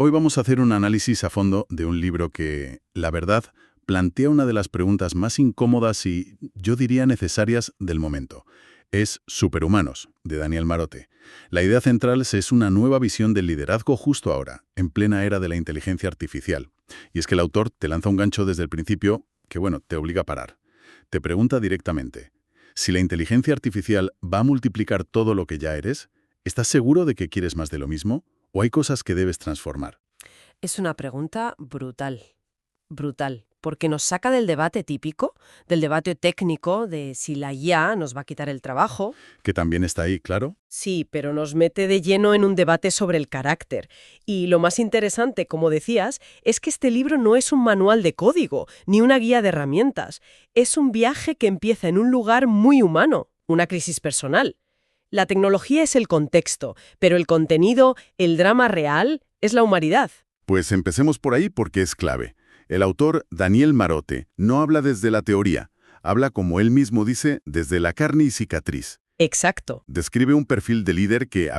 Hoy vamos a hacer un análisis a fondo de un libro que, la verdad, plantea una de las preguntas más incómodas y, yo diría, necesarias del momento. Es Superhumanos, de Daniel Marote. La idea central es una nueva visión del liderazgo justo ahora, en plena era de la inteligencia artificial. Y es que el autor te lanza un gancho desde el principio que, te obliga a parar. Te pregunta directamente, si la inteligencia artificial va a multiplicar todo lo que ya eres, ¿estás seguro de que quieres más de lo mismo? ¿O hay cosas que debes transformar? Es una pregunta brutal, brutal, porque nos saca del debate típico, del debate técnico de si la IA nos va a quitar el trabajo. Que también está ahí, claro. Sí, pero nos mete de lleno en un debate sobre el carácter. Y lo más interesante, como decías, es que este libro no es un manual de código, ni una guía de herramientas. Es un viaje que empieza en un lugar muy humano, una crisis personal. La tecnología es el contexto, pero el contenido, el drama real, es la humanidad. Pues empecemos por ahí porque es clave. El autor Daniel Marote no habla desde la teoría, habla, como él mismo dice, desde la carne y cicatriz. Exacto. Describe un perfil de líder que,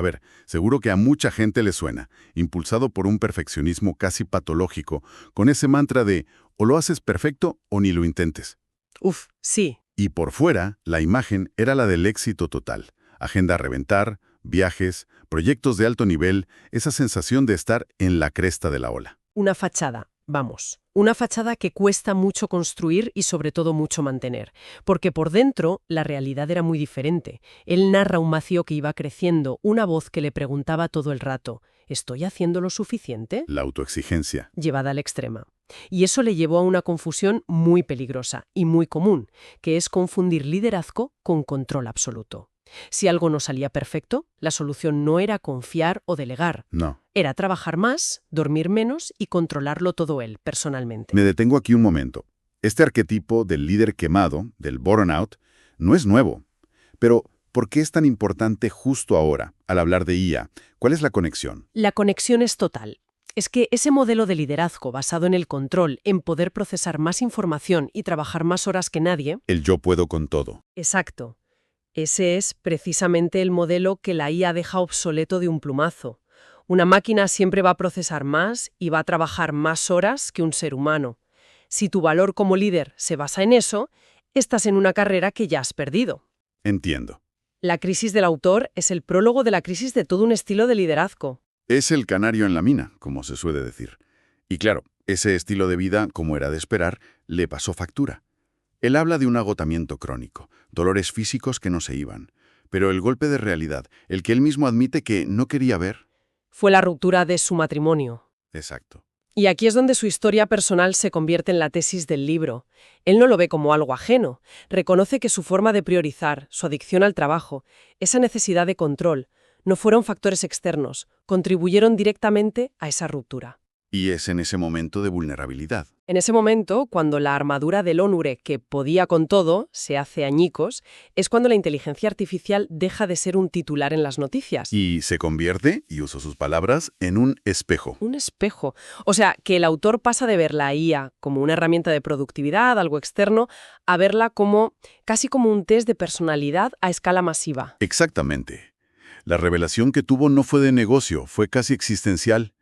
seguro que a mucha gente le suena, impulsado por un perfeccionismo casi patológico, con ese mantra de o lo haces perfecto o ni lo intentes. Uf, sí. Y por fuera, la imagen era la del éxito total. Agenda a reventar, viajes, proyectos de alto nivel, esa sensación de estar en la cresta de la ola. Una fachada, vamos. Una fachada que cuesta mucho construir y sobre todo mucho mantener. Porque por dentro la realidad era muy diferente. Él narra un vacío que iba creciendo, una voz que le preguntaba todo el rato, ¿estoy haciendo lo suficiente? La autoexigencia. Llevada al extremo. Y eso le llevó a una confusión muy peligrosa y muy común, que es confundir liderazgo con control absoluto. Si algo no salía perfecto, la solución no era confiar o delegar. No. Era trabajar más, dormir menos y controlarlo todo él, personalmente. Me detengo aquí un momento. Este arquetipo del líder quemado, del burnout, no es nuevo. Pero, ¿por qué es tan importante justo ahora, al hablar de IA? ¿Cuál es la conexión? La conexión es total. Es que ese modelo de liderazgo basado en el control, en poder procesar más información y trabajar más horas que nadie... El yo puedo con todo. Exacto. Ese es precisamente el modelo que la IA deja obsoleto de un plumazo. Una máquina siempre va a procesar más y va a trabajar más horas que un ser humano. Si tu valor como líder se basa en eso, estás en una carrera que ya has perdido. Entiendo. La crisis del autor es el prólogo de la crisis de todo un estilo de liderazgo. Es el canario en la mina, como se suele decir. Y claro, ese estilo de vida, como era de esperar, le pasó factura. Él habla de un agotamiento crónico, dolores físicos que no se iban. Pero el golpe de realidad, el que él mismo admite que no quería ver... Fue la ruptura de su matrimonio. Exacto. Y aquí es donde su historia personal se convierte en la tesis del libro. Él no lo ve como algo ajeno. Reconoce que su forma de priorizar, su adicción al trabajo, esa necesidad de control, no fueron factores externos, contribuyeron directamente a esa ruptura. Y es en ese momento de vulnerabilidad. En ese momento, cuando la armadura del Onure, que podía con todo, se hace añicos, es cuando la inteligencia artificial deja de ser un titular en las noticias. Y se convierte, y uso sus palabras, en un espejo. Un espejo. O sea, que el autor pasa de ver la IA como una herramienta de productividad, algo externo, a verla como casi como un test de personalidad a escala masiva. Exactamente. La revelación que tuvo no fue de negocio, fue casi existencial.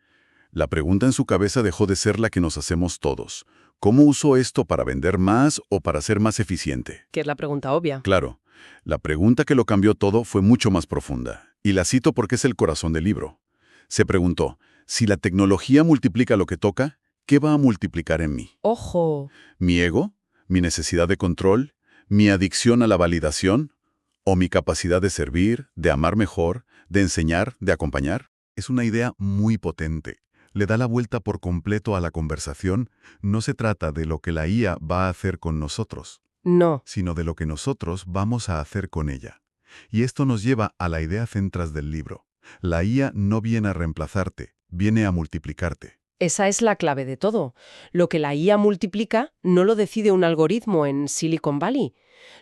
La pregunta en su cabeza dejó de ser la que nos hacemos todos. ¿Cómo uso esto para vender más o para ser más eficiente? Que es la pregunta obvia. Claro, la pregunta que lo cambió todo fue mucho más profunda. Y la cito porque es el corazón del libro. Se preguntó, si la tecnología multiplica lo que toca, ¿qué va a multiplicar en mí? ¡Ojo! ¿Mi ego? ¿Mi necesidad de control? ¿Mi adicción a la validación? ¿O mi capacidad de servir, de amar mejor, de enseñar, de acompañar? Es una idea muy potente. Le da la vuelta por completo a la conversación. No se trata de lo que la IA va a hacer con nosotros, No. sino de lo que nosotros vamos a hacer con ella. Y esto nos lleva a la idea central del libro. La IA no viene a reemplazarte, viene a multiplicarte. Esa es la clave de todo. Lo que la IA multiplica no lo decide un algoritmo en Silicon Valley,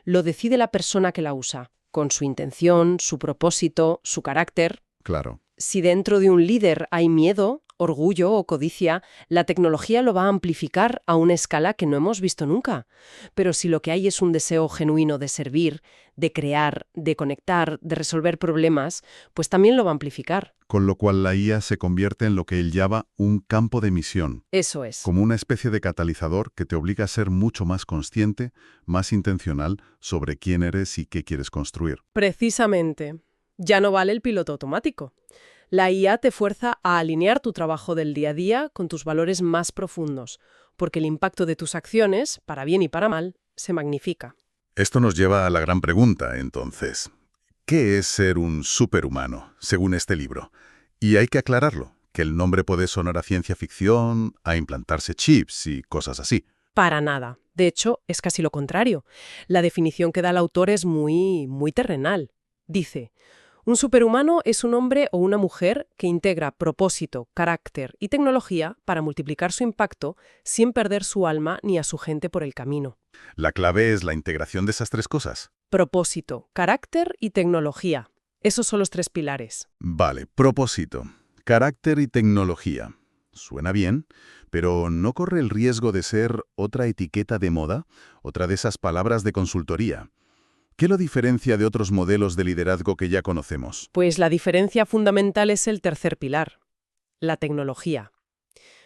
lo decide la persona que la usa, con su intención, su propósito, su carácter. Claro. Si dentro de un líder hay miedo, orgullo o codicia, la tecnología lo va a amplificar a una escala que no hemos visto nunca. Pero si lo que hay es un deseo genuino de servir, de crear, de conectar, de resolver problemas, pues también lo va a amplificar. Con lo cual la IA se convierte en lo que él llama un campo de misión, Eso es. como una especie de catalizador que te obliga a ser mucho más consciente, más intencional sobre quién eres y qué quieres construir. Precisamente. Ya no vale el piloto automático. La IA te fuerza a alinear tu trabajo del día a día con tus valores más profundos, porque el impacto de tus acciones, para bien y para mal, se magnifica. Esto nos lleva a la gran pregunta, entonces. ¿Qué es ser un superhumano, según este libro? Y hay que aclararlo, que el nombre puede sonar a ciencia ficción, a implantarse chips y cosas así. Para nada. De hecho, es casi lo contrario. La definición que da el autor es muy terrenal. Dice: un superhumano es un hombre o una mujer que integra propósito, carácter y tecnología para multiplicar su impacto sin perder su alma ni a su gente por el camino. La clave es la integración de esas tres cosas. Propósito, carácter y tecnología. Esos son los tres pilares. Vale, propósito, carácter y tecnología. Suena bien, pero ¿no corre el riesgo de ser otra etiqueta de moda? Otra de esas palabras de consultoría. ¿Qué lo diferencia de otros modelos de liderazgo que ya conocemos? Pues la diferencia fundamental es el tercer pilar, la tecnología.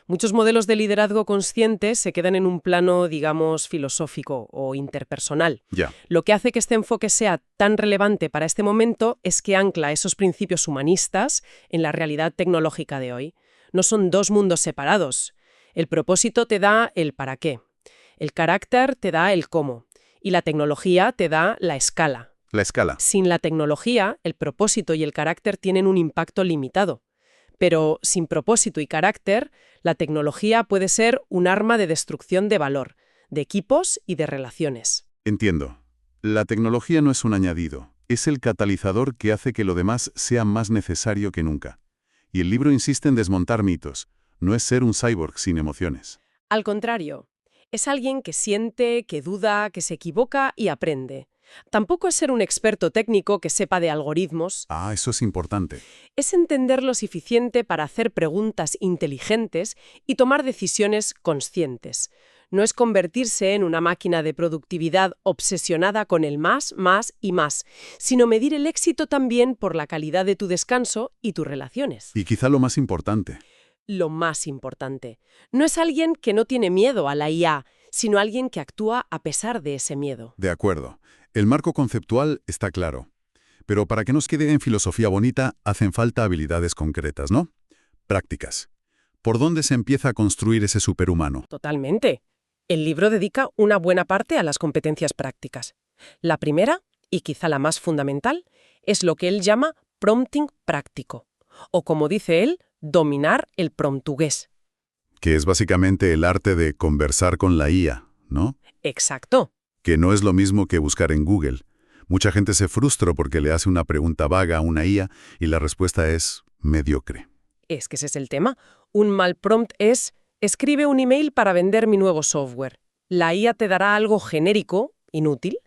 Muchos modelos de liderazgo consciente se quedan en un plano, digamos, filosófico o interpersonal. Ya, Lo que hace que este enfoque sea tan relevante para este momento es que ancla esos principios humanistas en la realidad tecnológica de hoy. No son dos mundos separados. El propósito te da el para qué, el carácter te da el cómo y la tecnología te da la escala. la escala. Sin la tecnología, el propósito y el carácter tienen un impacto limitado. Pero sin propósito y carácter, la tecnología puede ser un arma de destrucción de valor, de equipos y de relaciones. Entiendo. La tecnología no es un añadido, es el catalizador que hace que lo demás sea más necesario que nunca. Y el libro insiste en desmontar mitos. No es ser un cyborg sin emociones. Al contrario, es alguien que siente, que duda, que se equivoca y aprende. Tampoco es ser un experto técnico que sepa de algoritmos. Ah, eso es importante. Es entender lo suficiente para hacer preguntas inteligentes y tomar decisiones conscientes. No es convertirse en una máquina de productividad obsesionada con el más y más, sino medir el éxito también por la calidad de tu descanso y tus relaciones. Y quizá lo más importante. Lo más importante, no es alguien que no tiene miedo a la IA, sino alguien que actúa a pesar de ese miedo. De acuerdo. El marco conceptual está claro. Pero para que nos quede en filosofía bonita, hacen falta habilidades concretas, ¿no? Prácticas. ¿Por dónde se empieza a construir ese superhumano? Totalmente. El libro dedica una buena parte a las competencias prácticas. La primera, y quizá la más fundamental, es lo que él llama prompting práctico, o como dice él, dominar el promptugués. Que es básicamente el arte de conversar con la IA, ¿no? Exacto. Que no es lo mismo que buscar en Google. Mucha gente se frustra porque le hace una pregunta vaga a una IA y la respuesta es mediocre. Es que ese es el tema. Un mal prompt es: escribe un email para vender mi nuevo software. La IA te dará algo genérico, inútil.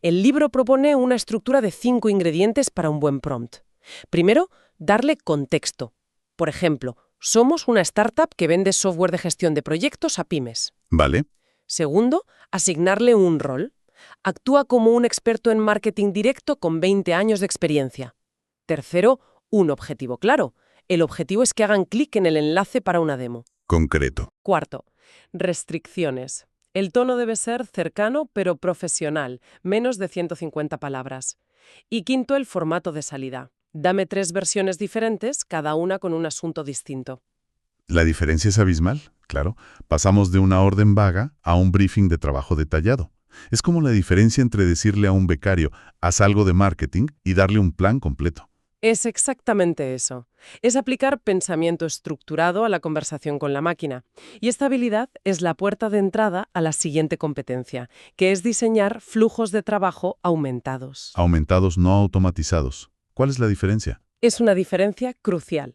El libro propone una estructura de 5 ingredientes para un buen prompt. Primero, darle contexto. Por ejemplo, somos una startup que vende software de gestión de proyectos a pymes. ¿Vale? Segundo, asignarle un rol. Actúa como un experto en marketing directo con 20 años de experiencia. Tercero, un objetivo claro. El objetivo es que hagan clic en el enlace para una demo. Concreto. Cuarto, restricciones. El tono debe ser cercano pero profesional, menos de 150 palabras. Y quinto, el formato de salida. Dame 3 versiones diferentes, cada una con un asunto distinto. ¿La diferencia es abismal? Claro. Pasamos de una orden vaga a un briefing de trabajo detallado. Es como la diferencia entre decirle a un becario, haz algo de marketing, y darle un plan completo. Es exactamente eso. Es aplicar pensamiento estructurado a la conversación con la máquina. Y esta habilidad es la puerta de entrada a la siguiente competencia, que es diseñar flujos de trabajo aumentados. Aumentados, no automatizados. ¿Cuál es la diferencia? Es una diferencia crucial.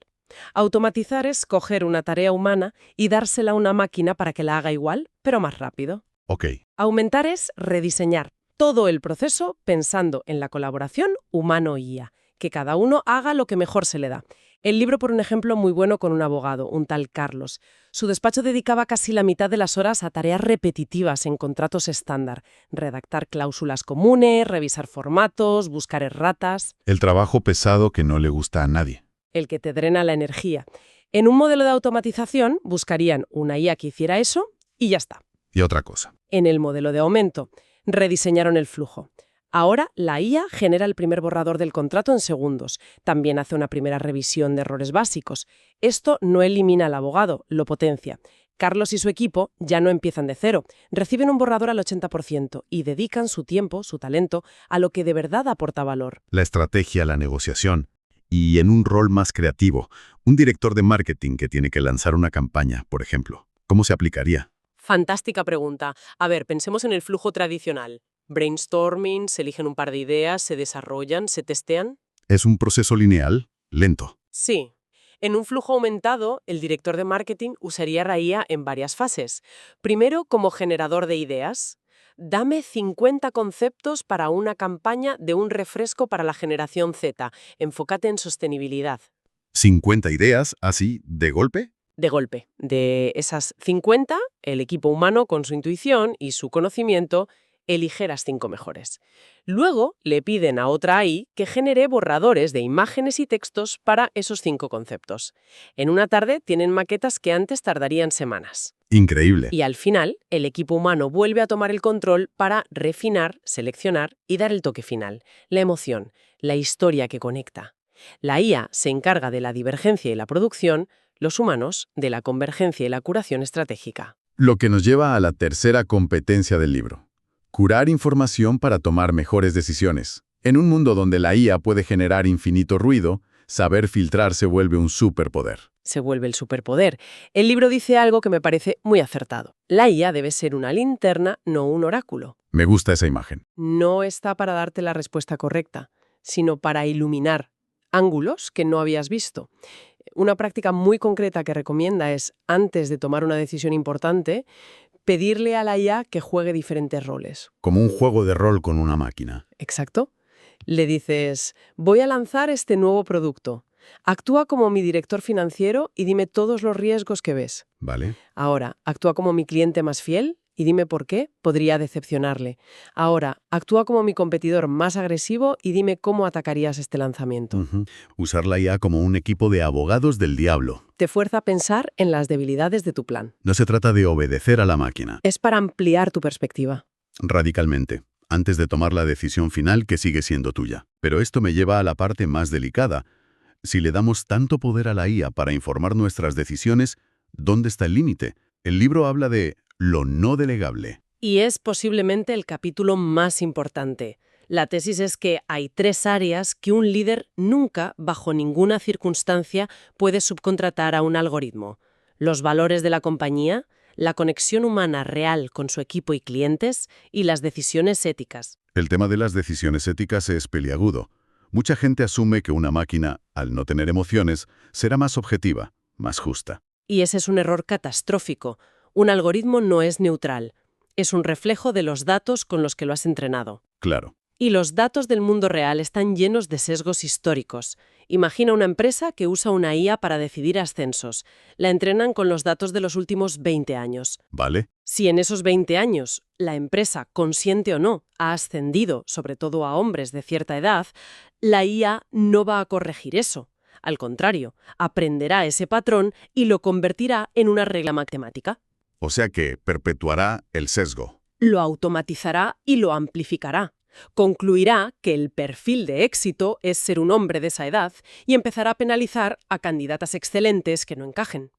Automatizar es coger una tarea humana y dársela a una máquina para que la haga igual, pero más rápido. Ok. Aumentar es rediseñar todo el proceso pensando en la colaboración humano-IA, que cada uno haga lo que mejor se le da. El libro, por un ejemplo, muy bueno con un abogado, un tal Carlos. Su despacho dedicaba casi la mitad de las horas a tareas repetitivas en contratos estándar, redactar cláusulas comunes, revisar formatos, buscar erratas, El trabajo pesado que no le gusta a nadie. el que te drena la energía. En un modelo de automatización buscarían una IA que hiciera eso y ya está. Y otra cosa. En el modelo de aumento, rediseñaron el flujo. Ahora, la IA genera el primer borrador del contrato en segundos. También hace una primera revisión de errores básicos. Esto no elimina al abogado, lo potencia. Carlos y su equipo ya no empiezan de cero. Reciben un borrador al 80% y dedican su tiempo, su talento, a lo que de verdad aporta valor. La estrategia, la negociación. Y en un rol más creativo, un director de marketing que tiene que lanzar una campaña, por ejemplo. ¿Cómo se aplicaría? Fantástica pregunta. A ver, pensemos en el flujo tradicional. Brainstorming, se eligen un par de ideas, se desarrollan, se testean. ¿Es un proceso lineal? Lento. Sí. En un flujo aumentado, el director de marketing usaría la IA en varias fases. Primero, como generador de ideas. Dame 50 conceptos para una campaña de un refresco para la generación Z. Enfócate en sostenibilidad. 50 ideas, así, de golpe. De golpe. De esas 50, el equipo humano, con su intuición y su conocimiento, elige las 5 mejores. Luego le piden a otra AI que genere borradores de imágenes y textos para esos 5 conceptos. En una tarde tienen maquetas que antes tardarían semanas. Increíble. Y al final, el equipo humano vuelve a tomar el control para refinar, seleccionar y dar el toque final, la emoción, la historia que conecta. La IA se encarga de la divergencia y la producción, los humanos de la convergencia y la curación estratégica. Lo que nos lleva a la tercera competencia del libro. Curar información para tomar mejores decisiones. En un mundo donde la IA puede generar infinito ruido, saber filtrar se vuelve un superpoder. Se vuelve el superpoder. El libro dice algo que me parece muy acertado. La IA debe ser una linterna, no un oráculo. Me gusta esa imagen. No está para darte la respuesta correcta, sino para iluminar ángulos que no habías visto. Una práctica muy concreta que recomienda es, antes de tomar una decisión importante, pedirle a la IA que juegue diferentes roles. Como un juego de rol con una máquina. Exacto. Le dices, voy a lanzar este nuevo producto. Actúa como mi director financiero y dime todos los riesgos que ves. ¿Vale? Ahora, actúa como mi cliente más fiel y dime por qué podría decepcionarle. Ahora, actúa como mi competidor más agresivo y dime cómo atacarías este lanzamiento. Usar la IA como un equipo de abogados del diablo. Te fuerza a pensar en las debilidades de tu plan. No se trata de obedecer a la máquina. Es para ampliar tu perspectiva. Radicalmente, antes de tomar la decisión final que sigue siendo tuya. Pero esto me lleva a la parte más delicada. Si le damos tanto poder a la IA para informar nuestras decisiones, ¿dónde está el límite? El libro habla de lo no delegable. Y es posiblemente el capítulo más importante. La tesis es que hay 3 áreas que un líder nunca, bajo ninguna circunstancia, puede subcontratar a un algoritmo. Los valores de la compañía, la conexión humana real con su equipo y clientes y las decisiones éticas. El tema de las decisiones éticas es peliagudo. Mucha gente asume que una máquina, al no tener emociones, será más objetiva, más justa. Y ese es un error catastrófico. Un algoritmo no es neutral. Es un reflejo de los datos con los que lo has entrenado. Claro. Y los datos del mundo real están llenos de sesgos históricos. Imagina una empresa que usa una IA para decidir ascensos. La entrenan con los datos de los últimos 20 años. ¿Vale? Si en esos 20 años la empresa, consciente o no, ha ascendido, sobre todo a hombres de cierta edad, la IA no va a corregir eso. Al contrario, aprenderá ese patrón y lo convertirá en una regla matemática. O sea que perpetuará el sesgo. Lo automatizará y lo amplificará. Concluirá que el perfil de éxito es ser un hombre de esa edad y empezará a penalizar a candidatas excelentes que no encajen.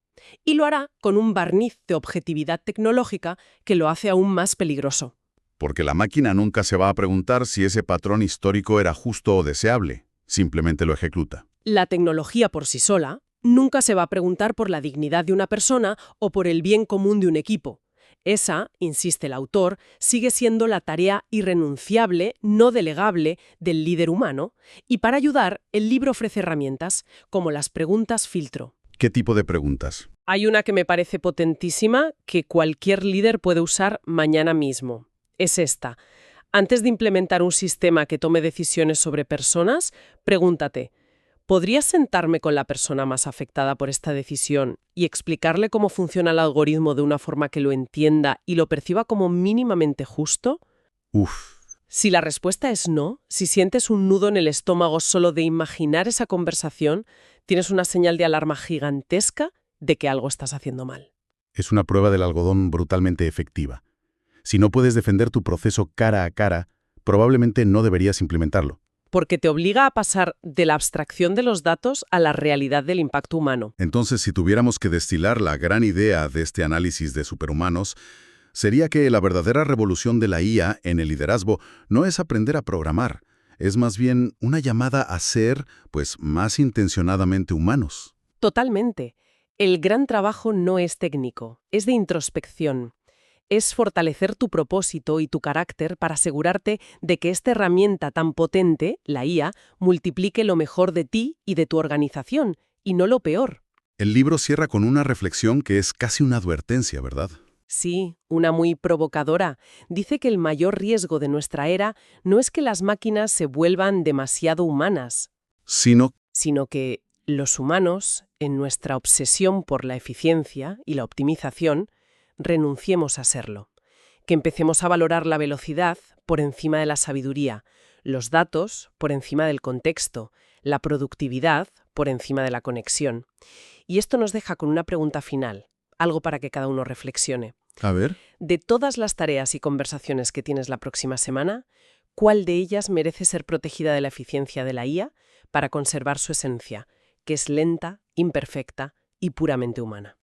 Y lo hará con un barniz de objetividad tecnológica que lo hace aún más peligroso. Porque la máquina nunca se va a preguntar si ese patrón histórico era justo o deseable. Simplemente lo ejecuta. La tecnología por sí sola nunca se va a preguntar por la dignidad de una persona o por el bien común de un equipo. Esa, insiste el autor, sigue siendo la tarea irrenunciable, no delegable, del líder humano, y para ayudar, el libro ofrece herramientas, como las preguntas filtro. ¿Qué tipo de preguntas? Hay una que me parece potentísima, que cualquier líder puede usar mañana mismo. Es esta. Antes de implementar un sistema que tome decisiones sobre personas, pregúntate, ¿Podrías sentarme con la persona más afectada por esta decisión y explicarle cómo funciona el algoritmo de una forma que lo entienda y lo perciba como mínimamente justo? Uf, Si la respuesta es no, si sientes un nudo en el estómago solo de imaginar esa conversación, tienes una señal de alarma gigantesca de que algo estás haciendo mal. es una prueba del algodón brutalmente efectiva. Si no puedes defender tu proceso cara a cara, probablemente no deberías implementarlo. Porque te obliga a pasar de la abstracción de los datos a la realidad del impacto humano. Entonces, si tuviéramos que destilar la gran idea de este análisis de superhumanos, sería que la verdadera revolución de la IA en el liderazgo no es aprender a programar, es más bien una llamada a ser, pues, más intencionadamente humanos. Totalmente. El gran trabajo no es técnico, es de introspección. Es fortalecer tu propósito y tu carácter para asegurarte de que esta herramienta tan potente, la IA, multiplique lo mejor de ti y de tu organización, y no lo peor. El libro cierra con una reflexión que es casi una advertencia, ¿verdad? Sí, una muy provocadora. Dice que el mayor riesgo de nuestra era no es que las máquinas se vuelvan demasiado humanas, Sino, sino que los humanos, en nuestra obsesión por la eficiencia y la optimización, renunciemos a serlo. Que empecemos a valorar la velocidad por encima de la sabiduría, los datos por encima del contexto, la productividad por encima de la conexión. Y esto nos deja con una pregunta final, algo para que cada uno reflexione. a ver, De todas las tareas y conversaciones que tienes la próxima semana, ¿cuál de ellas merece ser protegida de la eficiencia de la IA para conservar su esencia, que es lenta, imperfecta y puramente humana?